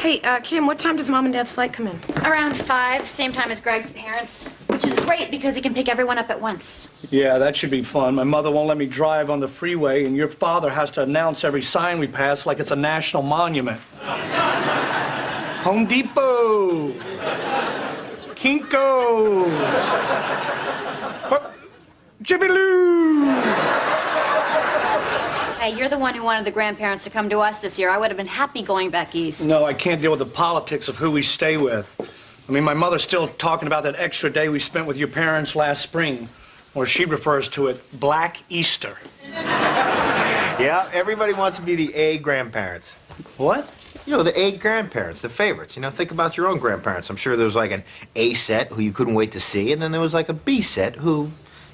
Hey, Kim, what time does Mom and Dad's flight come in? Around 5, same time as Greg's parents, which is great because he can pick everyone up at once. Yeah, that should be fun. My mother won't let me drive on the freeway, and your father has to announce every sign we pass like it's a national monument. Home Depot. Kinko's. Jiffy Lube. Hey, you're the one who wanted the grandparents to come to us this year. I would have been happy going back east. No, I can't deal with the politics of who we stay with. I mean, my mother's still talking about that extra day we spent with your parents last spring, or she refers to it Black Easter. Yeah, everybody wants to be the A grandparents. What? You know, the A grandparents, the favorites. You know, think about your own grandparents. I'm sure there was like an A set who you couldn't wait to see, and then there was like a B set who,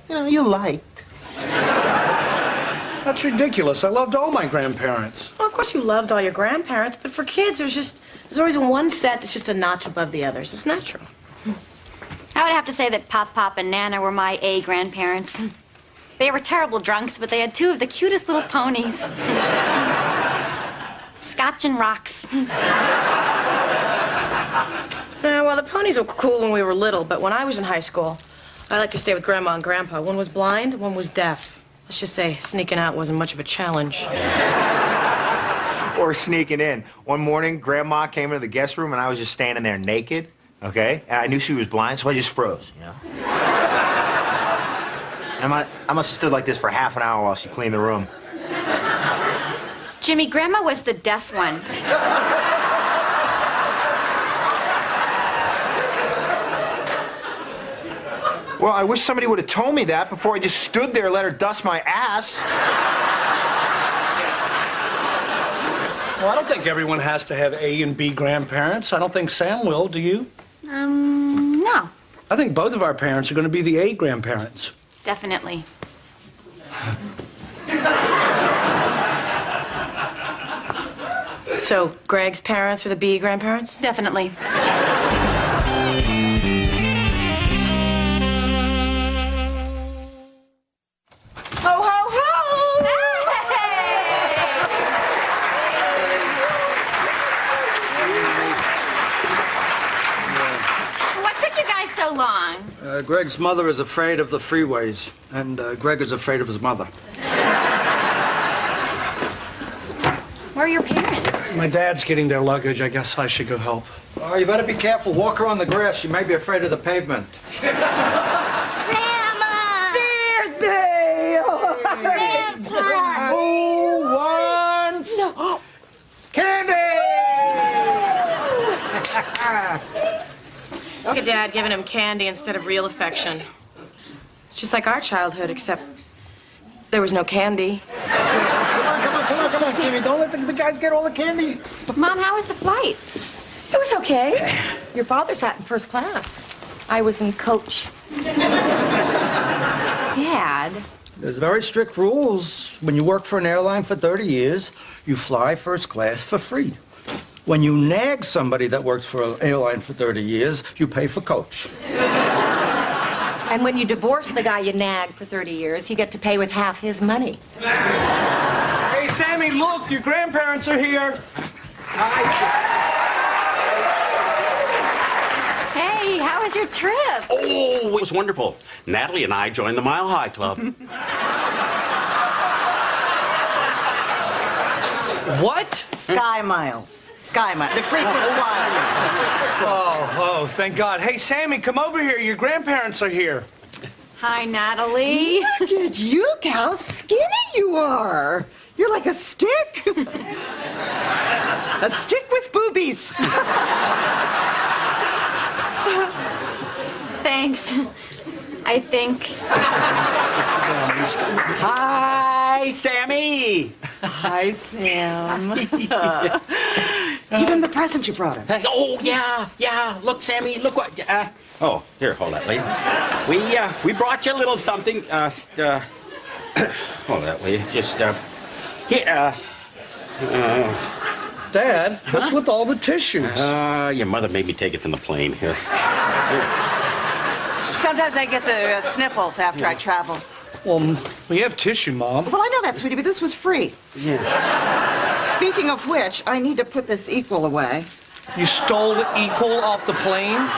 you know, you liked. That's ridiculous. I loved all my grandparents. Well, of course you loved all your grandparents, but for kids, there's always one set that's just a notch above the others. It's natural. I would have to say that Pop and Nana were my A grandparents. They were terrible drunks, but they had 2 of the cutest little ponies. Scotch and rocks. Well, the ponies were cool when we were little, but when I was in high school, I liked to stay with Grandma and Grandpa. One was blind, one was deaf. Let's just say sneaking out wasn't much of a challenge. Or sneaking in. One morning, Grandma came into the guest room, and I was just standing there naked, okay? And I knew she was blind, so I just froze, you know? And I must have stood like this for half an hour while she cleaned the room. Jimmy, Grandma was the deaf one. Well, I wish somebody would have told me that before I just stood there and let her dust my ass. Well, I don't think everyone has to have A and B grandparents. I don't think Sam will, do you? No. I think both of our parents are going to be the A grandparents. Definitely. So, Greg's parents are the B grandparents? Definitely. Ho, ho, ho! What took you guys so long? Greg's mother is afraid of the freeways, and Greg is afraid of his mother. Where are your parents? My dad's getting their luggage. I guess I should go help. Oh, you better be careful. Walk her on the grass. She may be afraid of the pavement. Grandma! There they are! Grandpa! Who wants candy? Look at Dad giving him candy instead of real affection. It's just like our childhood, except there was no candy. Come on, Kimmy. Don't let the guys get all the candy. Mom, how was the flight? It was okay. Your father sat in first class. I was in coach. Dad. There's very strict rules. When you work for an airline for 30 years, you fly first class for free. When you nag somebody that works for an airline for 30 years, you pay for coach. And when you divorce the guy you nagged for 30 years, you get to pay with half his money. Hey, Sammy, look, your grandparents are here. Hey, how was your trip? Oh, it was wonderful. Natalie and I joined the Mile High Club. What? Sky Miles. Sky Miles. The frequent flyer. Oh, thank God. Hey, Sammy, come over here. Your grandparents are here. Hi, Natalie. Look at you, how skinny you are. You're like a stick. A stick with boobies. Thanks. I think. Hi, Sammy. Hi, Sam. Give him the present you brought him. Oh, yeah. Look, Sammy, look what... oh, here, hold that, lady. We brought you a little something. Hold that, lady. Just, here, Dad, what's with all the tissues? Your mother made me take it from the plane. Here. Sometimes I get the sniffles after I travel. Well, we have tissue, Mom. Well, I know that, sweetie, but this was free. Yeah. Speaking of which, I need to put this equal away. You stole Equal off the plane?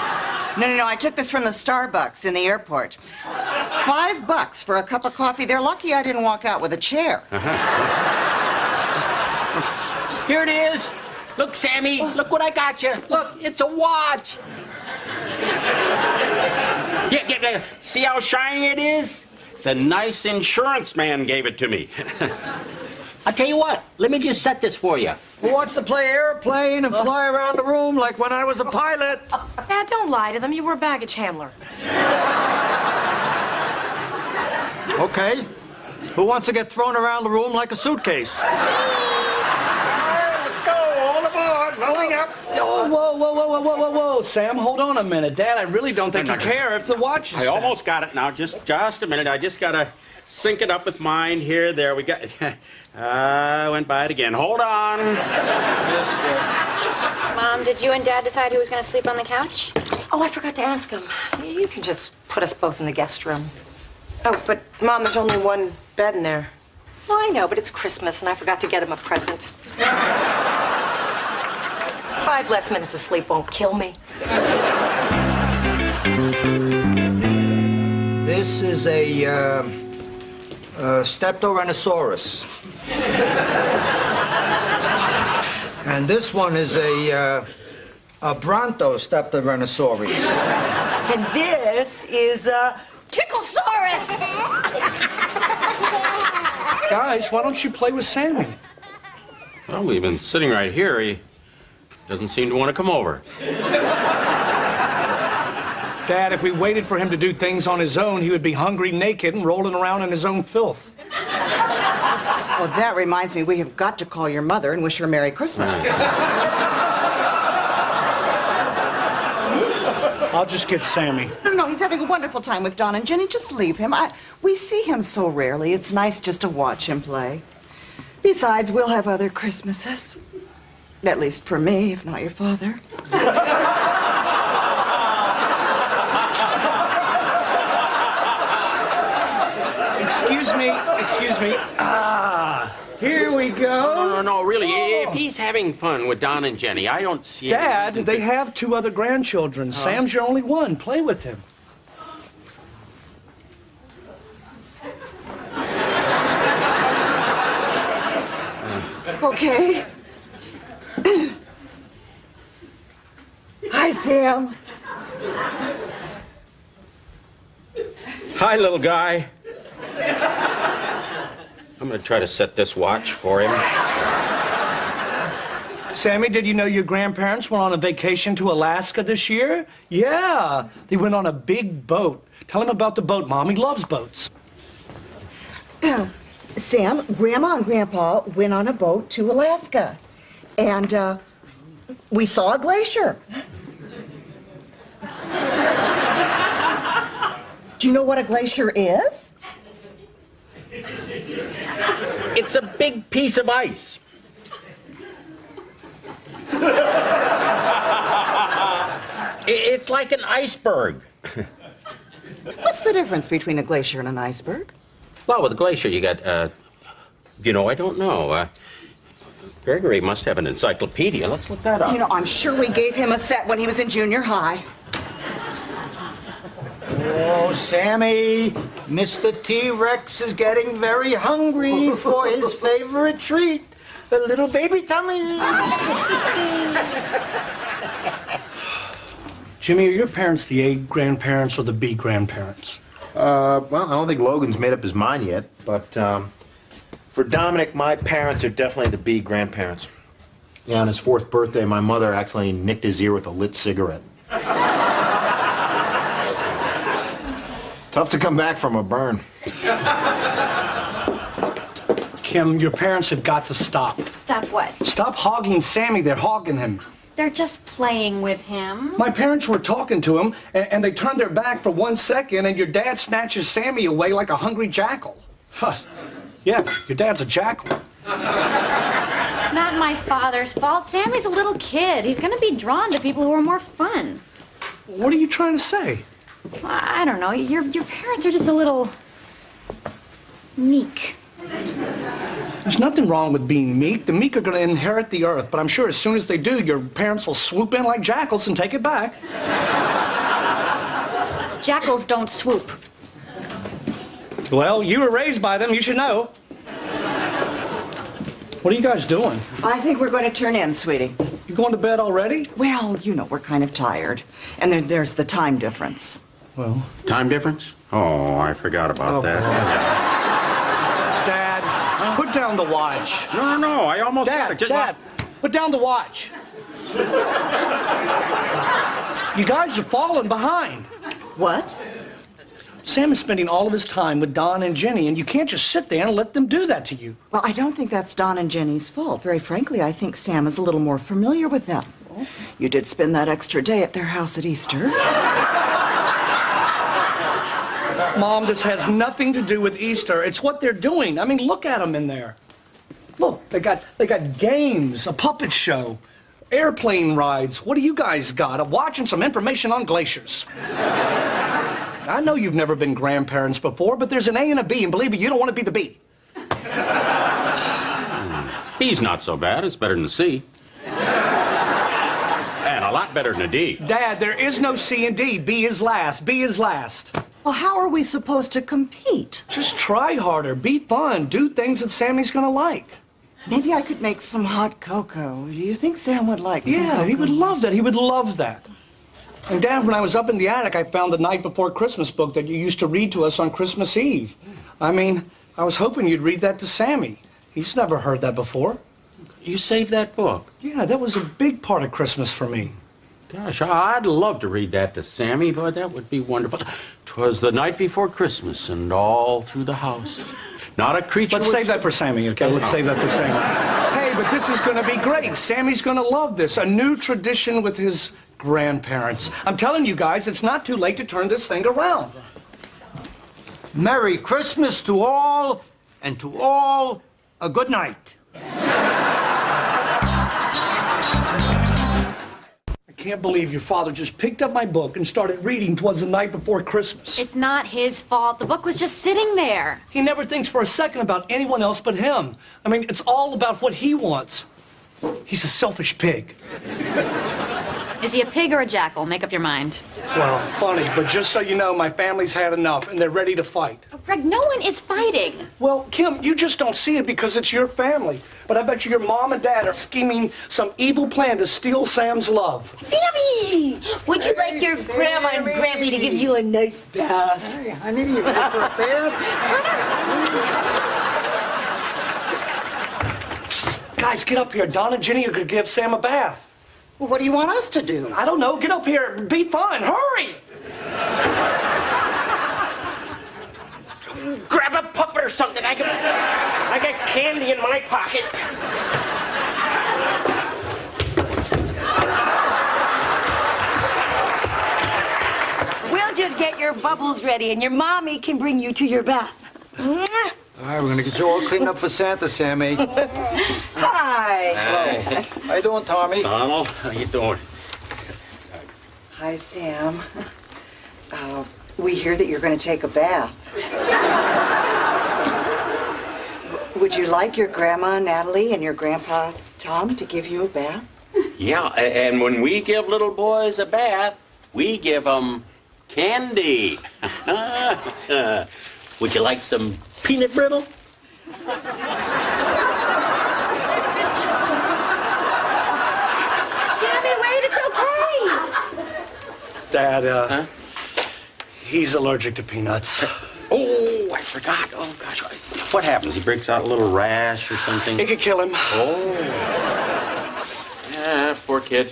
No, I took this from the Starbucks in the airport. $5 for a cup of coffee. They're lucky I didn't walk out with a chair. Here it is. Look, Sammy, look what I got you. Look, it's a watch. Yeah. See how shiny it is? The nice insurance man gave it to me. I'll tell you what, let me just set this for you. Who wants to play airplane and fly around the room like when I was a pilot? Dad, don't lie to them. You were a baggage handler. Okay. Who wants to get thrown around the room like a suitcase? Let's go, all aboard, loading up. Oh, whoa, Sam, hold on a minute. Dad, I really don't think you care if the watch is I set. almost got it now. Just a minute. I just gotta sync it up with mine here. There we go. I went by it again. Hold on. Mom, did you and Dad decide who was going to sleep on the couch? Oh, I forgot to ask him. You can just put us both in the guest room. Oh, but Mom, there's only one bed in there. Well, I know, but it's Christmas, and I forgot to get him a present. 5 less minutes of sleep won't kill me. This is a Steptorhinosaurus. And this one is a Brontostephtorhinosaurus. And this is a Ticklesaurus. Guys, why don't you play with Sammy? Well, we've been sitting right here. He doesn't seem to want to come over. Dad, if we waited for him to do things on his own, he would be hungry, naked, and rolling around in his own filth. Well, that reminds me, we have got to call your mother and wish her Merry Christmas. I'll just get Sammy. No, he's having a wonderful time with Don and Jenny. Just leave him. We see him so rarely. It's nice just to watch him play. Besides, we'll have other Christmases. At least for me, if not your father. Excuse me. Here we go. No, really. If he's having fun with Don and Jenny, I don't see... Dad, they have 2 other grandchildren. Sam's your only one. Play with him. Okay. Hi, Sam. Hi, little guy. I'm going to try to set this watch for him. Sammy, did you know your grandparents went on a vacation to Alaska this year? Yeah, they went on a big boat. Tell him about the boat, Mom. He loves boats. Sam, Grandma and Grandpa went on a boat to Alaska. And, we saw a glacier. Do you know what a glacier is? It's a big piece of ice. It's like an iceberg. What's the difference between a glacier and an iceberg? Well, with a glacier, you got, I don't know. Gregory must have an encyclopedia. Let's look that up. You know, I'm sure we gave him a set when he was in junior high. Oh, Sammy, Mr. T-Rex is getting very hungry for his favorite treat, the little baby tummy. Jimmy, are your parents the A grandparents or the B grandparents? Well, I don't think Logan's made up his mind yet, but for Dominic, my parents are definitely the B grandparents. Yeah, on his 4th birthday, my mother accidentally nicked his ear with a lit cigarette. Tough to come back from a burn. Kim, your parents have got to stop. Stop what? Stop hogging Sammy. They're hogging him. They're just playing with him. My parents were talking to him, and they turned their back for 1 second, and your dad snatches Sammy away like a hungry jackal. Yeah, your dad's a jackal. It's not my father's fault. Sammy's a little kid. He's gonna be drawn to people who are more fun. What are you trying to say? I don't know. Your parents are just a little meek. There's nothing wrong with being meek. The meek are going to inherit the earth, but I'm sure as soon as they do, your parents will swoop in like jackals and take it back. Jackals don't swoop. Well, you were raised by them. You should know. What are you guys doing? I think we're going to turn in, sweetie. You going to bed already? Well, you know, we're kind of tired. And then there's the time difference. Well... Time difference? Oh, I forgot about that. Dad, put down the watch. No, I almost got it. Dad, put down the watch. You guys are falling behind. What? Sam is spending all of his time with Don and Jenny, and you can't just sit there and let them do that to you. Well, I don't think that's Don and Jenny's fault. Very frankly, I think Sam is a little more familiar with them. You did spend that extra day at their house at Easter. Mom, this has nothing to do with Easter. It's what they're doing. I mean, look at them in there. Look, they got games, a puppet show, airplane rides. What do you guys got? I'm watching some information on glaciers. I know you've never been grandparents before, but there's an A and a B, and believe me, you don't want to be the B. B's not so bad. It's better than the C. And a lot better than a D. Dad, there is no C and D. B is last. B is last. Well, how are we supposed to compete? Just try harder. Be fun. Do things that Sammy's gonna like. Maybe I could make some hot cocoa. Do you think Sam would like some Yeah, he cocoa? would love that. He would love that. And Dad, when I was up in the attic, I found the Night Before Christmas book that you used to read to us on Christmas Eve. I mean, I was hoping you'd read that to Sammy. He's never heard that before. You saved that book? Yeah, that was a big part of Christmas for me. Gosh, I'd love to read that to Sammy, but that would be wonderful. 'Twas the night before Christmas, and all through the house, not a creature Let's save that for Sammy, okay? Let's save that for Sammy. Hey, but this is going to be great. Sammy's going to love this. A new tradition with his grandparents. I'm telling you guys, it's not too late to turn this thing around. Merry Christmas to all, and to all, a good night. I can't believe your father just picked up my book and started reading 'Twas the Night Before Christmas. It's not his fault. The book was just sitting there. He never thinks for a second about anyone else but him. I mean, it's all about what he wants. He's a selfish pig. Is he a pig or a jackal? Make up your mind. Well, funny, but just so you know, my family's had enough, and they're ready to fight. Oh, Greg, no one is fighting. Well, Kim, you just don't see it because it's your family. But I bet you your mom and dad are scheming some evil plan to steal Sam's love. Sammy! Would you like your grandma and Grampy to give you a nice bath? Hey, honey, you ready for a bath? Guys, get up here. Don and Jenny are going to give Sam a bath. Well, what do you want us to do? I don't know. Get up here. Be fun. Hurry! Grab a puppet or something. I got candy in my pocket. We'll just get your bubbles ready and your mommy can bring you to your bath. All right, we're gonna get you all cleaned up for Santa, Sammy. Hi. Hello. How you doing, Tommy? Donald, how you doing? Hi, Sam. We hear that you're going to take a bath. Would you like your grandma, Natalie, and your grandpa, Tom, to give you a bath? Yeah, and when we give little boys a bath, we give them candy. Would you like some peanut brittle? Sammy, wait, it's okay. Dad, Huh? he's allergic to peanuts. Oh, I forgot. Oh, gosh. What happens? He breaks out a little rash or something? It could kill him. Oh. Yeah, poor kid.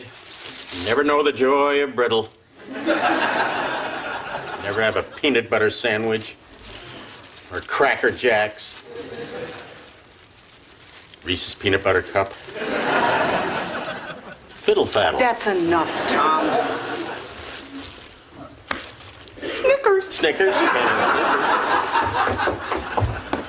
You never know the joy of brittle. Never have a peanut butter sandwich or Cracker Jacks. Reese's peanut butter cup. Fiddle faddle. That's enough, Tom. Snickers. Snickers.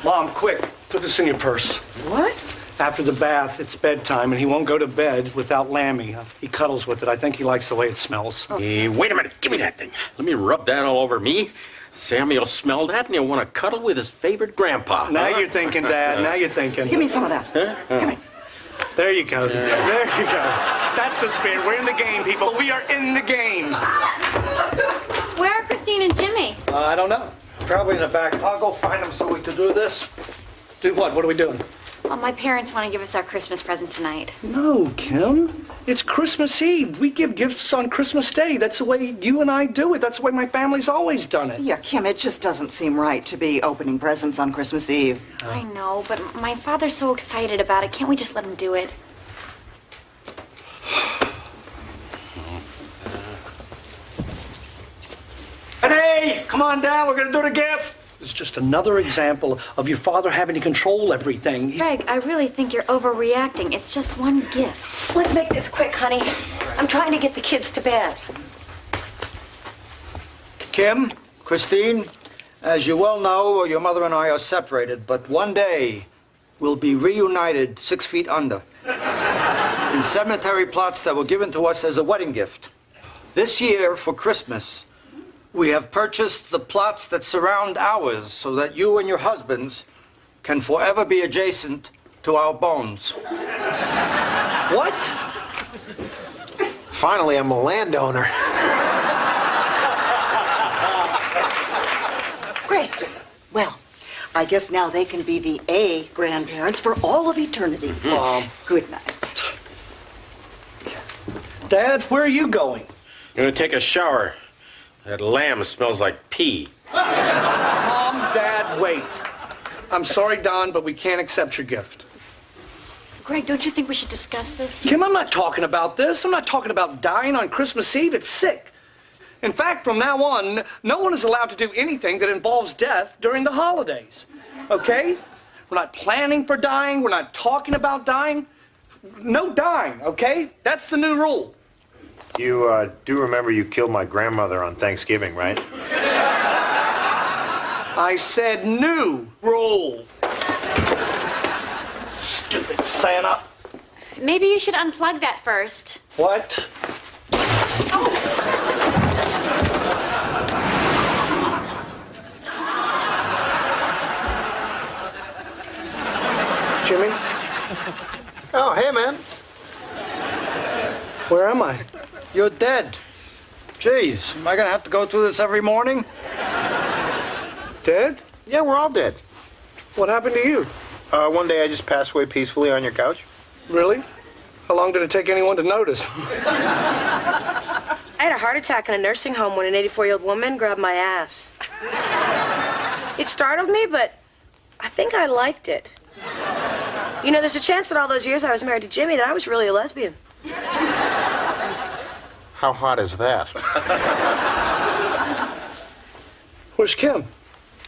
Mom, quick, put this in your purse. What? After the bath, it's bedtime, and he won't go to bed without Lammy. He cuddles with it. I think he likes the way it smells. Hey, wait a minute. Give me that thing. Let me rub that all over me. Sammy will smell that and he'll want to cuddle with his favorite grandpa. Now you're thinking, Dad. Now you're thinking. Give me some of that. Come here. There you go. There you go. That's the spirit. We're in the game, people. We are in the game. Where are Christine and Jimmy? I don't know. Probably in the back. I'll go find them so we can do this. Do what? What are we doing? Well, my parents want to give us our Christmas present tonight. No, Kim. It's Christmas Eve. We give gifts on Christmas Day. That's the way you and I do it. That's the way my family's always done it. Yeah, Kim, it just doesn't seem right to be opening presents on Christmas Eve. I know, but my father's so excited about it. Can't we just let him do it? Hey, come on down. We're going to do the gift. It's just another example of your father having to control everything. Greg, I really think you're overreacting. It's just one gift. Let's make this quick, honey. I'm trying to get the kids to bed. Kim, Christine, as you well know, your mother and I are separated, but one day we'll be reunited 6 feet under in cemetery plots that were given to us as a wedding gift. This year, for Christmas, we have purchased the plots that surround ours so that you and your husbands can forever be adjacent to our bones. What? Finally, I'm a landowner. Great. Well, I guess now they can be the A grandparents for all of eternity. Mom. Good night. Dad, where are you going? I'm gonna take a shower. That lamb smells like pee. Mom, Dad, wait. I'm sorry, Don, but we can't accept your gift. Greg, don't you think we should discuss this? Kim, I'm not talking about this. I'm not talking about dying on Christmas Eve. It's sick. In fact, from now on, no one is allowed to do anything that involves death during the holidays. Okay? We're not planning for dying. We're not talking about dying. No dying, okay? That's the new rule. You do remember you killed my grandmother on Thanksgiving, right? I said new rule. Stupid Santa. Maybe you should unplug that first. What? Jimmy? Oh, hey, man. Where am I? You're dead. Jeez, am I going to have to go through this every morning? Dead? Yeah, we're all dead. What happened to you? One day I just passed away peacefully on your couch. Really? How long did it take anyone to notice? I had a heart attack in a nursing home when an 84-year-old woman grabbed my ass. It startled me, but I think I liked it. You know, there's a chance that all those years I was married to Jimmy that I was really a lesbian. How hot is that? Where's Kim?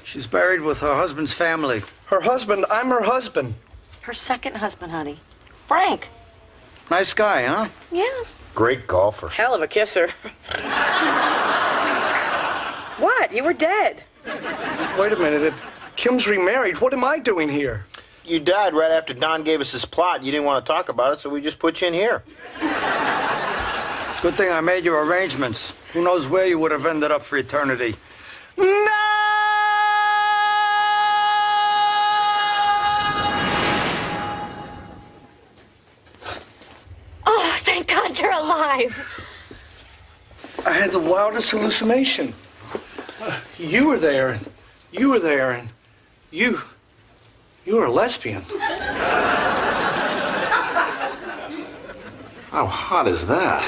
She's buried with her husband's family. Her husband? I'm her husband. Her second husband, honey. Frank. Nice guy, huh? Yeah. Great golfer. Hell of a kisser. What? You were dead. Wait a minute. If Kim's remarried, what am I doing here? You died right after Don gave us his plot. You didn't want to talk about it, so we just put you in here. Good thing I made your arrangements. Who knows where you would have ended up for eternity. No! Oh, thank God you're alive. I had the wildest hallucination. You were there, and you were there, and you were a lesbian. How hot is that?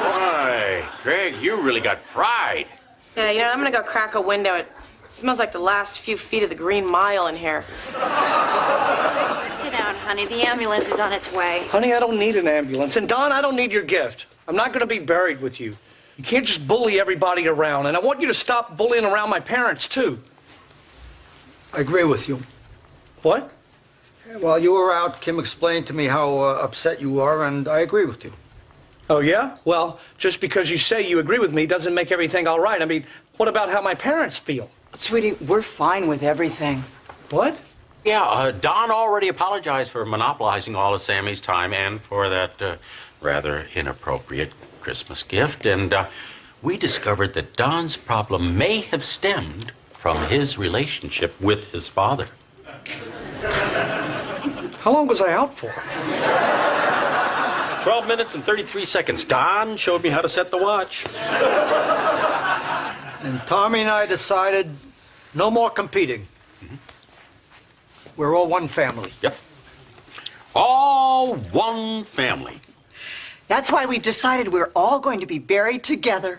Why, Greg, you really got fried. Yeah, you know, I'm gonna go crack a window. It smells like the last few feet of the Green Mile in here. Sit down, honey. The ambulance is on its way. Honey, I don't need an ambulance. And Don, I don't need your gift. I'm not going to be buried with you. You can't just bully everybody around. And I want you to stop bullying around my parents, too. I agree with you. What? While you were out, Kim explained to me how upset you are, and I agree with you. Oh, yeah? Well, just because you say you agree with me doesn't make everything all right. I mean, what about how my parents feel? Sweetie, we're fine with everything. What? Yeah, Don already apologized for monopolizing all of Sammy's time and for that rather inappropriate Christmas gift. And we discovered that Don's problem may have stemmed from his relationship with his father. How long was I out for? 12 minutes and 33 seconds. Don showed me how to set the watch. And Tommy and I decided no more competing. We're all one family. Yep. All one family. That's why we've decided we're all going to be buried together.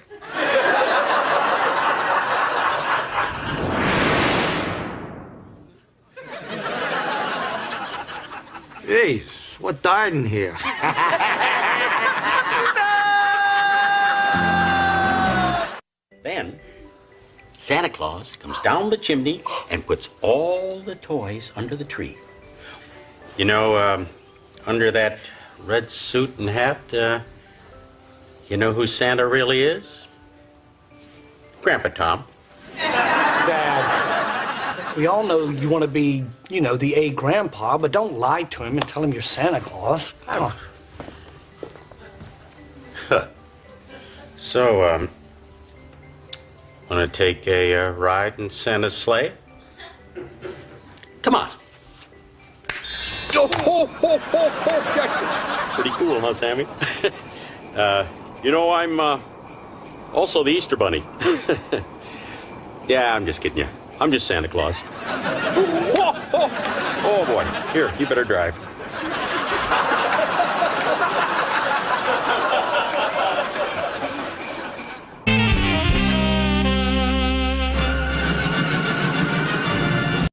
Jeez, what died in here? Then, Santa Claus comes down the chimney and puts all the toys under the tree. You know, under that red suit and hat, you know who Santa really is? Grandpa Tom. Dad, we all know you want to be, you know, the A grandpa, but don't lie to him and tell him you're Santa Claus. Come on. So, want to take a ride in Santa's sleigh? Come on. Pretty cool, huh, Sammy? You know, I'm also the Easter Bunny. Yeah, I'm just kidding you. I'm just Santa Claus. Oh, boy. Here, you better drive.